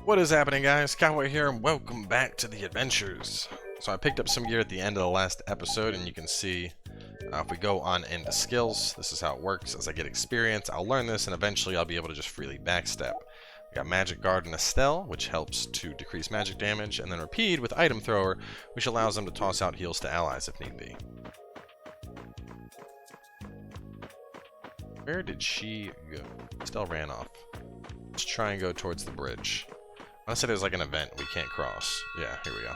What is happening, guys? Cowboy here, and welcome back to the adventures. So I picked up some gear at the end of the last episode, and you can see if we go on into skills, this is how it works. As I get experience, I'll learn this, and eventually I'll be able to just freely backstep. We got Magic Guard and Estelle, which helps to decrease magic damage, and then Rapide with Item Thrower, which allows them to toss out heals to allies if need be. Where did she go? Estelle ran off. Let's try and go towards the bridge. Unless it is like an event we can't cross. Yeah, here we go.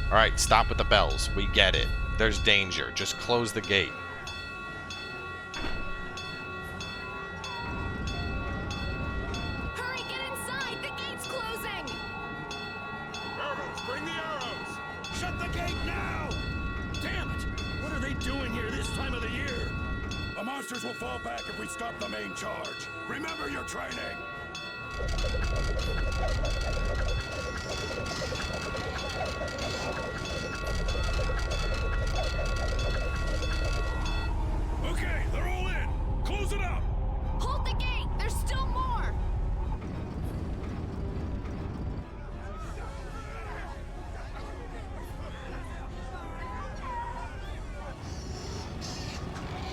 Alright, stop with the bells. We get it. There's danger. Just close the gate. Hurry, get inside! The gate's closing! Arrows, bring the arrows! Shut the gate now! Damn it! What are they doing here this time of the year? The monsters will fall back if we stop the main charge. Remember your training! Okay, they're all in! Close it up! Hold the gate! There's still more!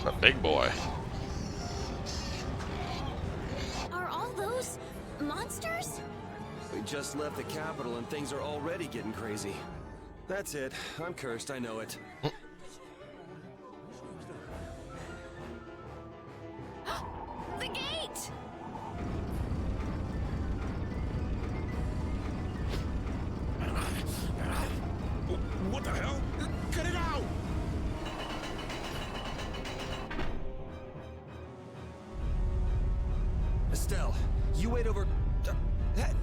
A big boy. Are all those monsters? We just left the capital and things are already getting crazy. That's it. I'm cursed, I know it. The gate! What the hell? Get it out! Estelle, you wait over...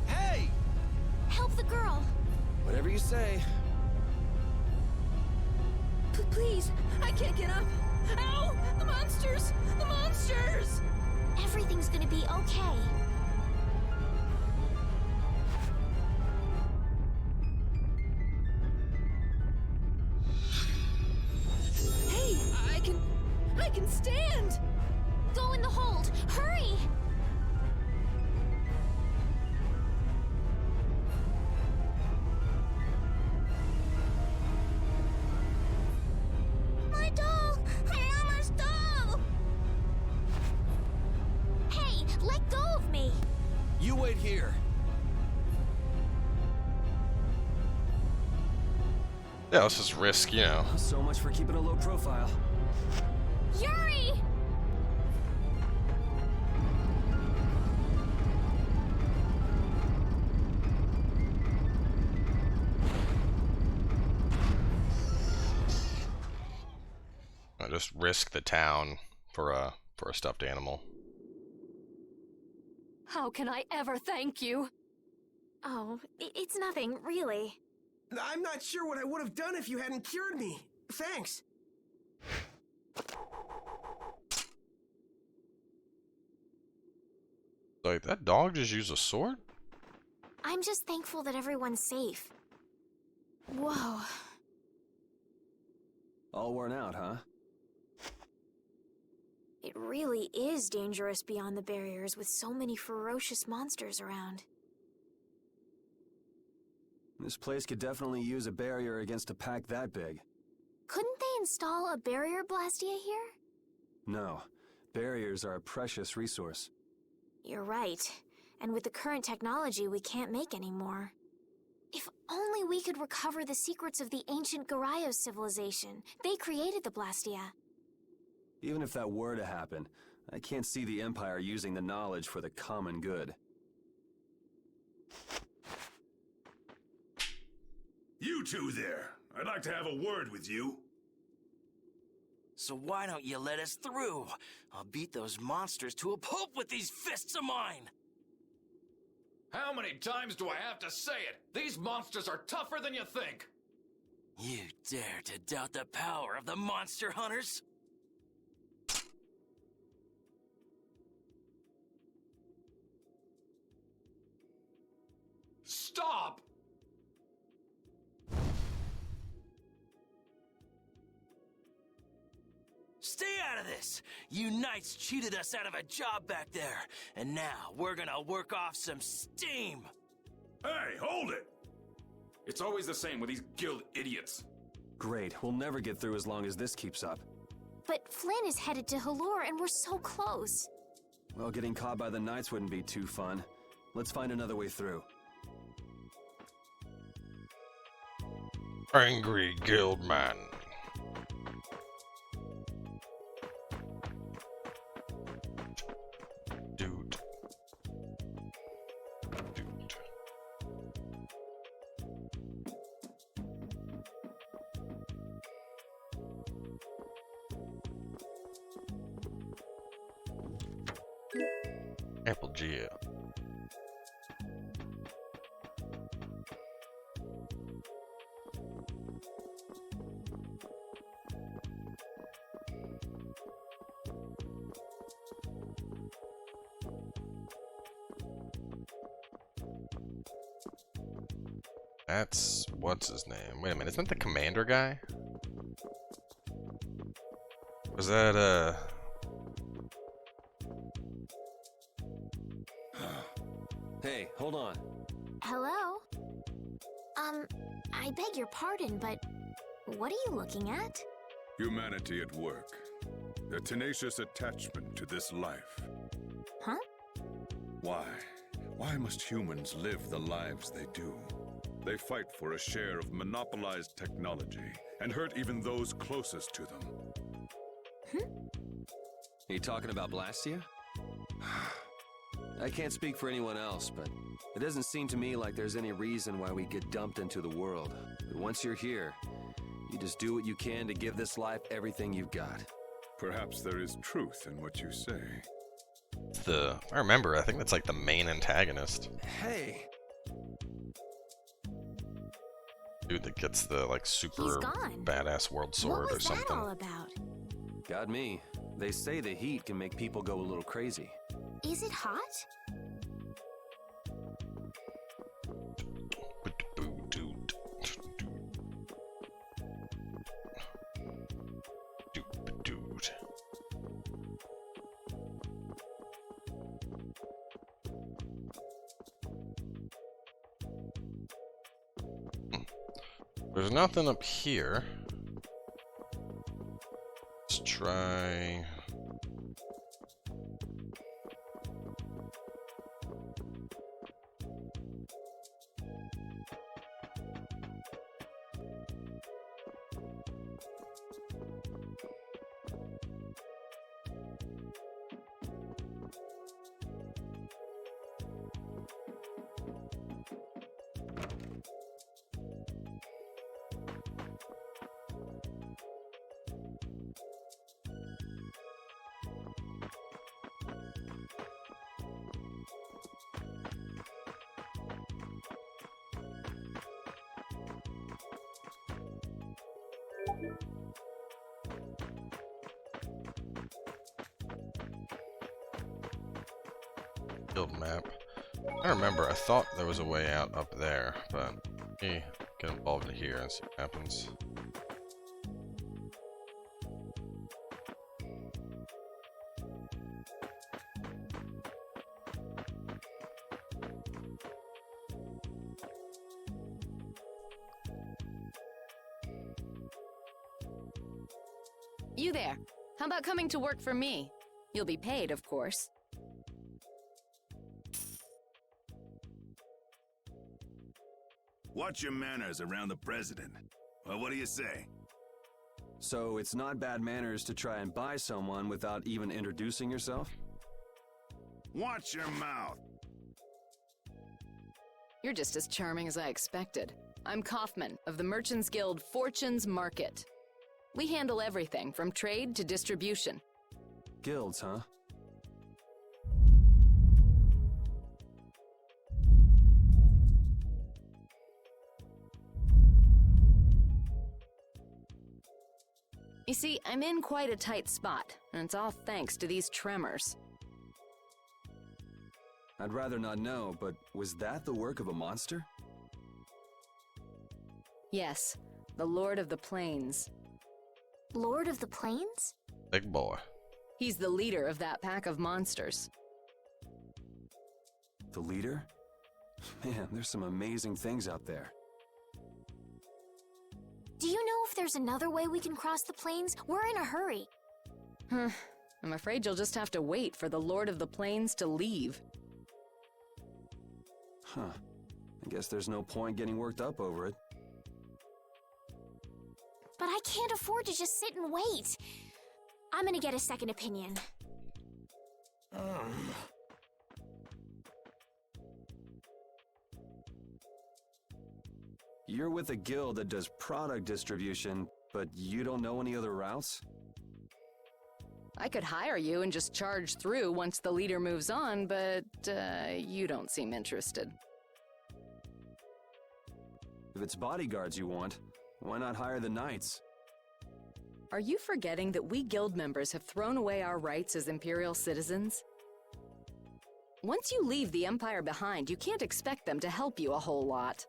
Hey! Help the girl! Whatever you say. Please, I can't get up! Ow! The monsters! The monsters! Everything's gonna be okay. Hey, I can stand! Go in the hold! Hurry! My doll! My mama's doll! Hey, let go of me! You wait here. Yeah, let's just risk, you know. So much for keeping a low profile. Yuri! I'll just risk the town for a stuffed animal. How can I ever thank you? Oh, it's nothing, really. I'm not sure what I would have done if you hadn't cured me. Thanks. Like, that dog just used a sword? I'm just thankful that everyone's safe. Whoa. All worn out, huh? It really is dangerous beyond the barriers with so many ferocious monsters around. This place could definitely use a barrier against a pack that big. Couldn't they install a barrier blastia here? No. Barriers are a precious resource. You're right. And with the current technology, we can't make any more. If only we could recover the secrets of the ancient Garayos civilization. They created the blastia. Even if that were to happen, I can't see the Empire using the knowledge for the common good. You two there. I'd like to have a word with you. So why don't you let us through? I'll beat those monsters to a pulp with these fists of mine! How many times do I have to say it? These monsters are tougher than you think! You dare to doubt the power of the monster hunters? Stop! stay out of this. You knights cheated us out of a job back there, and now we're gonna work off some steam. Hey, hold it! It's always the same with these guild idiots. Great, we'll never get through as long as this keeps up. But Flynn is headed to Halure and we're so close. Well, getting caught by the knights wouldn't be too fun. Let's find another way through. Angry Guildman. Dude. Apple Geo. That's what's his name? Wait a minute, isn't that the commander guy? Was that Hey, hold on. Hello? I beg your pardon, but what are you looking at? Humanity at work. Their tenacious attachment to this life. Huh? Why? Why must humans live the lives they do? They fight for a share of monopolized technology and hurt even those closest to them. Are you talking about Blastia? I can't speak for anyone else, but it doesn't seem to me like there's any reason why we get dumped into the world. But once you're here, you just do what you can to give this life everything you've got. Perhaps there is truth in what you say. I remember, I think that's like the main antagonist. Hey! Dude that gets the like super He's gone. badass world sword What or was something. that all about? Got me. They say the heat can make people go a little crazy. Is it hot? Dude. There's nothing up here. Let's try. Guild map. I remember, I thought there was a way out up there, but me get involved in here and see what happens. You there. How about coming to work for me? You'll be paid, of course. Watch your manners around the president. Well, what do you say? So it's not bad manners to try and buy someone without even introducing yourself? Watch your mouth. You're just as charming as I expected. I'm Kaufman of the Merchants Guild Fortune's Market. We handle everything from trade to distribution. Guilds, huh? You see, I'm in quite a tight spot, and it's all thanks to these tremors. I'd rather not know, but was that the work of a monster? Yes, the Lord of the Plains. Lord of the Plains? Big boy. He's the leader of that pack of monsters. The leader? Man, there's some amazing things out there. Do you know if there's another way we can cross the plains? We're in a hurry. I'm afraid you'll just have to wait for the Lord of the Plains to leave. Huh. I guess there's no point getting worked up over it. But I can't afford to just sit and wait. I'm gonna get a second opinion. You're with a guild that does product distribution, but you don't know any other routes? I could hire you and just charge through once the leader moves on, but you don't seem interested. If it's bodyguards you want, why not hire the knights? Are you forgetting that we guild members have thrown away our rights as Imperial citizens? Once you leave the Empire behind, you can't expect them to help you a whole lot.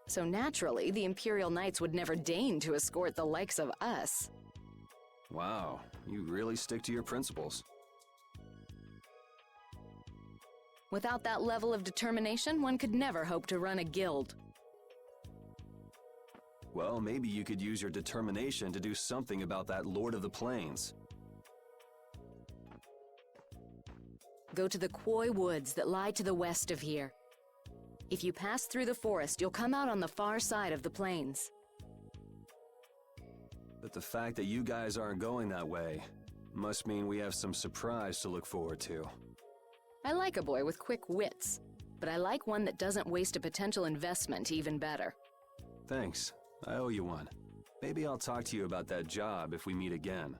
So naturally, the Imperial Knights would never deign to escort the likes of us. Wow, you really stick to your principles. Without that level of determination, one could never hope to run a guild. Well, maybe you could use your determination to do something about that Lord of the Plains. Go to the Quoi woods that lie to the west of here. If you pass through the forest, you'll come out on the far side of the plains. But the fact that you guys aren't going that way must mean we have some surprise to look forward to. I like a boy with quick wits, but I like one that doesn't waste a potential investment even better. Thanks. I owe you one. Maybe I'll talk to you about that job if we meet again.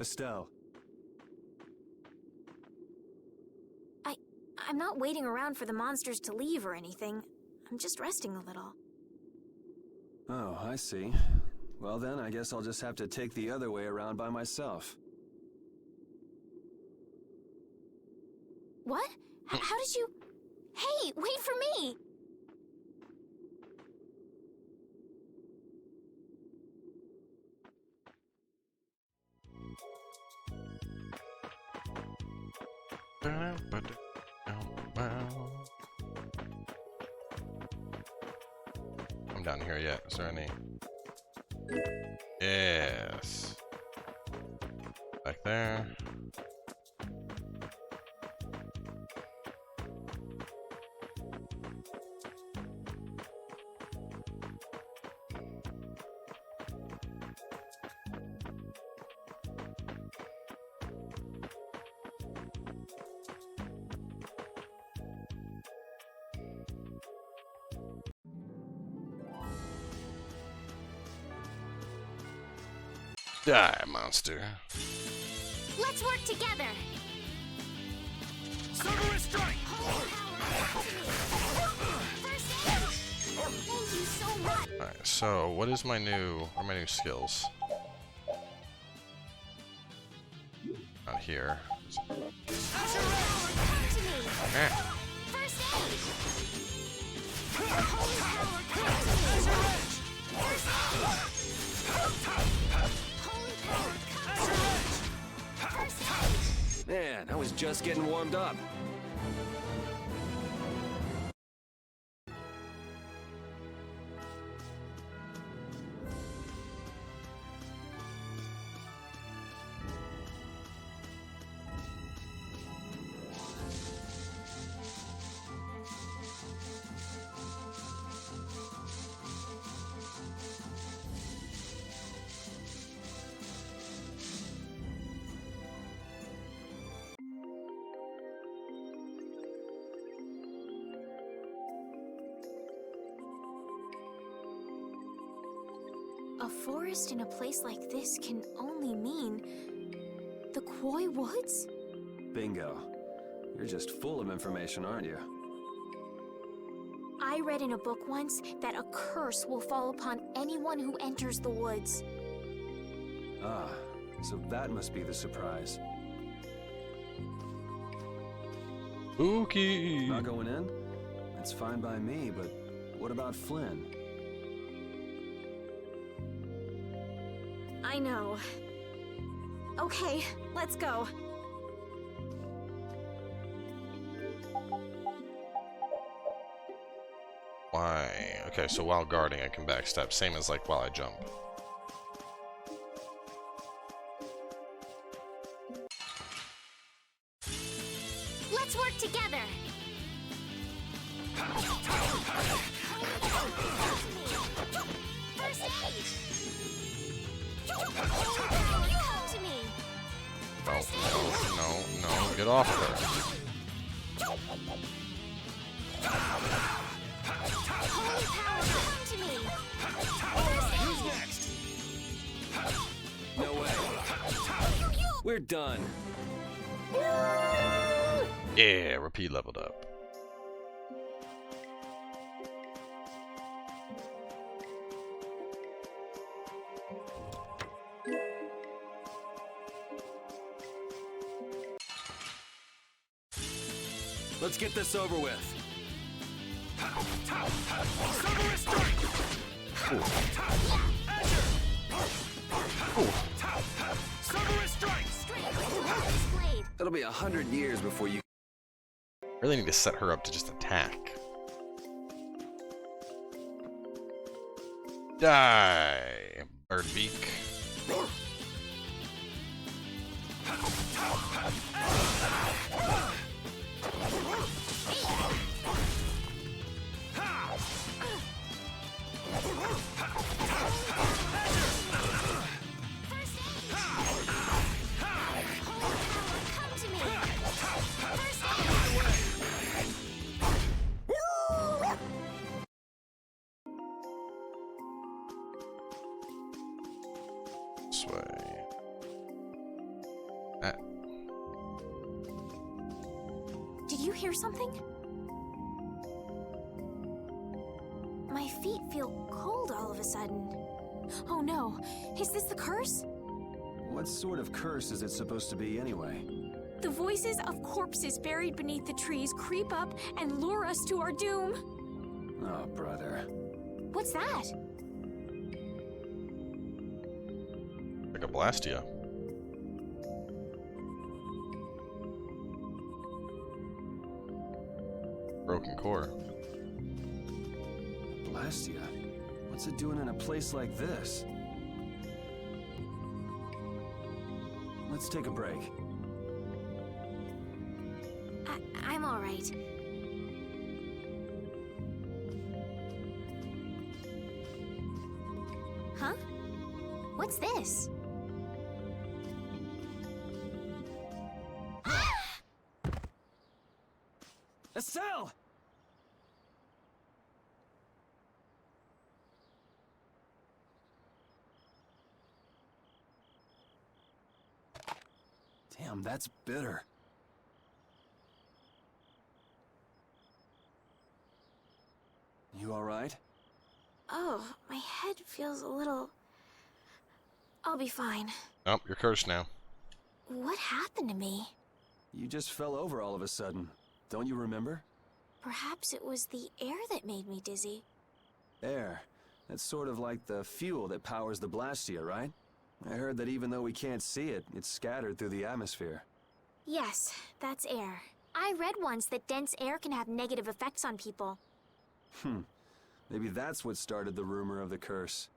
Estelle. I'm not waiting around for the monsters to leave or anything. I'm just resting a little. Oh, I see. Well then, I guess I'll just have to take the other way around by myself. What? How did you... Hey, wait for me! I'm down here yet. Is there any? Yes. Back there. Die, monster. Let's work together! Cerberus strike! First aid! Thank you so much! Alright, so what is my new skills? Not here. Come to me! Eh. First aid! Holy power, come to me! Holy power, come to me! First aid! Man, I was just getting warmed up. A forest in a place like this can only mean the Quoi woods? Bingo. You're just full of information, aren't you? I read in a book once that a curse will fall upon anyone who enters the woods. Ah, So that must be the surprise. Spooky. Not going in? That's fine by me, but what about Flynn? I know. Okay, let's go. Why? Okay, so while guarding, I can backstep. Same as like while I jump. Let's work together. First aid. Come to me. No, get off of her. Holy power, come to me. Who's next? No way. We're done. Yeah, repeat leveled up. Let's get this over with. It'll be 100 years before you. Really need to set her up to just attack. Die, Birdbeak. This way. Did you hear something? My feet feel cold all of a sudden. Oh no, is this the curse? What sort of curse is it supposed to be anyway? The voices of corpses buried beneath the trees creep up and lure us to our doom. Oh, brother. What's that? Like a blastia. Broken core. Blastia? What's it doing in a place like this? Let's take a break. I'm all right. Huh? What's this? Estelle! Damn, that's bitter. You all right? Oh, my head feels a little... I'll be fine. Nope, you're cursed now. What happened to me? You just fell over all of a sudden. Don't you remember? Perhaps it was the air that made me dizzy. Air. That's sort of like the fuel that powers the blastia, right? I heard that even though we can't see it, it's scattered through the atmosphere. Yes, that's air. I read once that dense air can have negative effects on people. Maybe that's what started the rumor of the curse.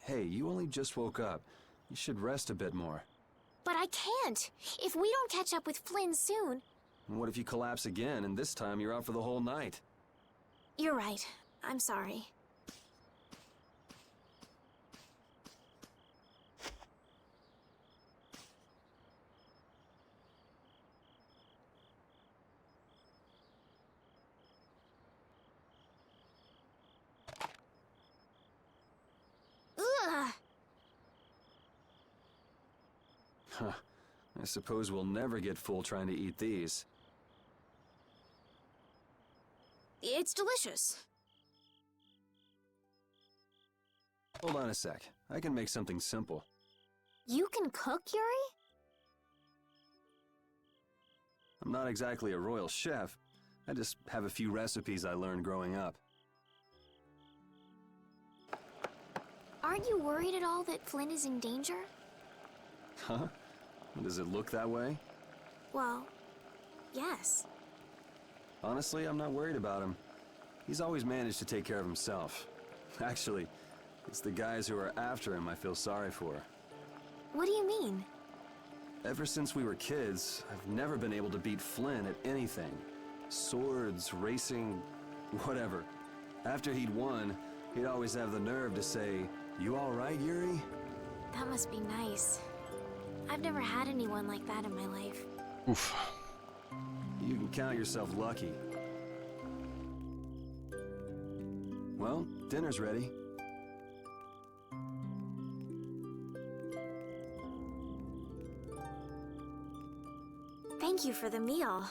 Hey, you only just woke up. You should rest a bit more. But I can't. If we don't catch up with Flynn soon... And what if you collapse again, and this time you're out for the whole night? You're right. I'm sorry. Ugh! Huh. I suppose we'll never get full trying to eat these. It's delicious. Hold on a sec. I can make something simple. You can cook, Yuri? I'm not exactly a royal chef. I just have a few recipes I learned growing up. Aren't you worried at all that Flynn is in danger? Huh? Does it look that way? Well, yes. Honestly, I'm not worried about him. He's always managed to take care of himself. Actually, it's the guys who are after him I feel sorry for. What do you mean? Ever since we were kids, I've never been able to beat Flynn at anything. Swords, racing, whatever. After he'd won, he'd always have the nerve to say, "You all right, Yuri?" That must be nice. I've never had anyone like that in my life. Oof. You can count yourself lucky. Well, dinner's ready. Thank you for the meal.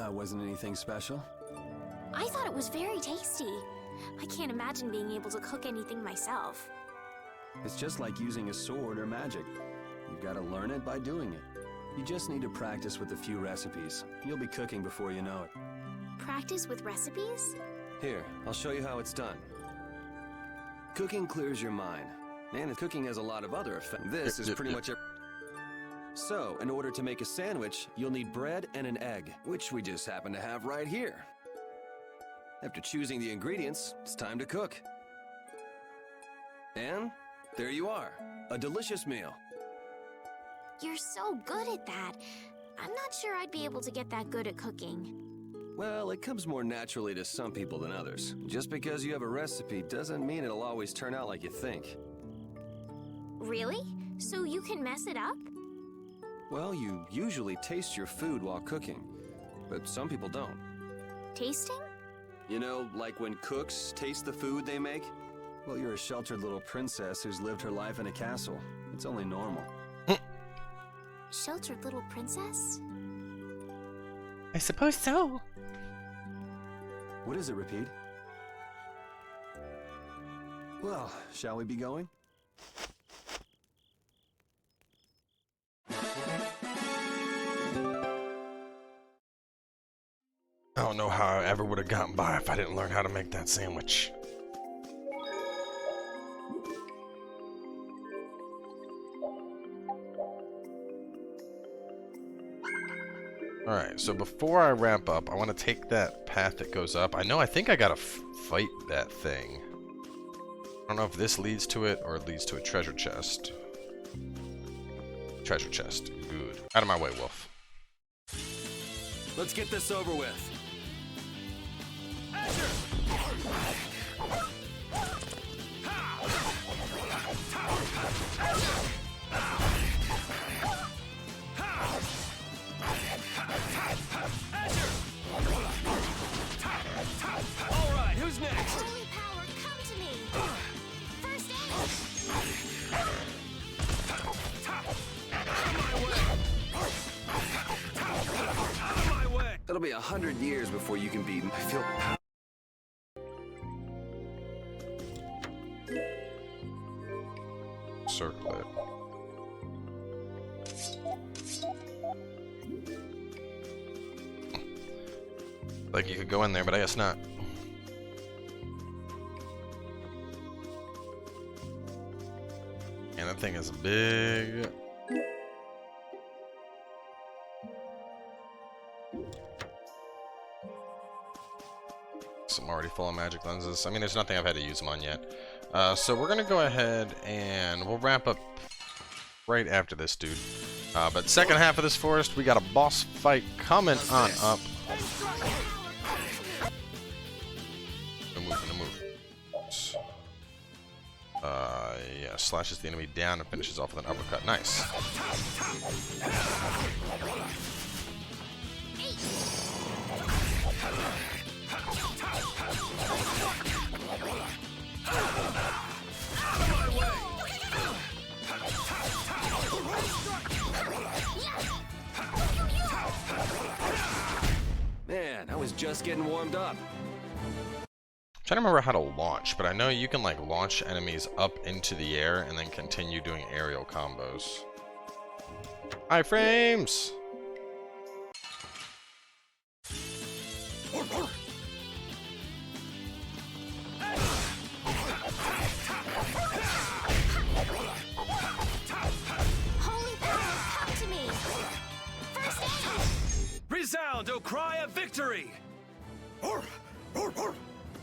Wasn't anything special. I thought it was very tasty. I can't imagine being able to cook anything myself. It's just like using a sword or magic. You've got to learn it by doing it. You just need to practice with a few recipes. You'll be cooking before you know it. Practice with recipes? Here, I'll show you how it's done. Cooking clears your mind, and cooking has a lot of other effects. This is pretty much it. So, in order to make a sandwich, you'll need bread and an egg, which we just happen to have right here. After choosing the ingredients, it's time to cook. And there you are, a delicious meal. You're so good at that. I'm not sure I'd be able to get that good at cooking. Well, it comes more naturally to some people than others. Just because you have a recipe doesn't mean it'll always turn out like you think. Really? So you can mess it up? Well, you usually taste your food while cooking, but some people don't. Tasting? You know, like when cooks taste the food they make? Well, you're a sheltered little princess who's lived her life in a castle. It's only normal. Sheltered little princess? I suppose so. What is it, Repeat? Well, shall we be going? I don't know how I ever would have gotten by if I didn't learn how to make that sandwich. Alright, so before I wrap up, I want to take that path that goes up. I think I gotta fight that thing. I don't know if this leads to it or it leads to a treasure chest. Treasure chest. Good. Out of my way, Wolf. Let's get this over with. All right, who's next? Holy power, come to me! First Out of my way! It'll be 100 years before you can beat him. I feel... Circle it. Like you could go in there, but I guess not. And that thing is big. I'm already full of magic lenses. I mean, there's nothing I've had to use them on yet. So we're gonna go ahead and we'll wrap up right after this dude. But second half of this forest, we got a boss fight coming on up. No move. Yeah, slashes the enemy down and finishes off with an uppercut. Nice. Man, I was just getting warmed up. Trying to remember how to launch, but I know you can like launch enemies up into the air and then continue doing aerial combos. Iframes! Holy powers, come to me! First aid! Resound, O cry of victory!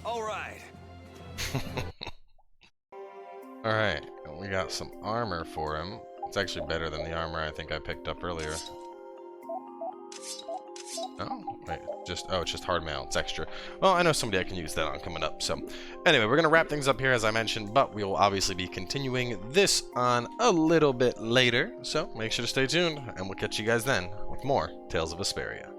All right. Alright, we got some armor for him. It's actually better than the armor I think I picked up earlier. Oh, wait, it's just hard mail. It's extra. Well, I know somebody I can use that on coming up. So, anyway, we're going to wrap things up here as I mentioned, but we will obviously be continuing this on a little bit later. So, make sure to stay tuned, and we'll catch you guys then with more Tales of Vesperia.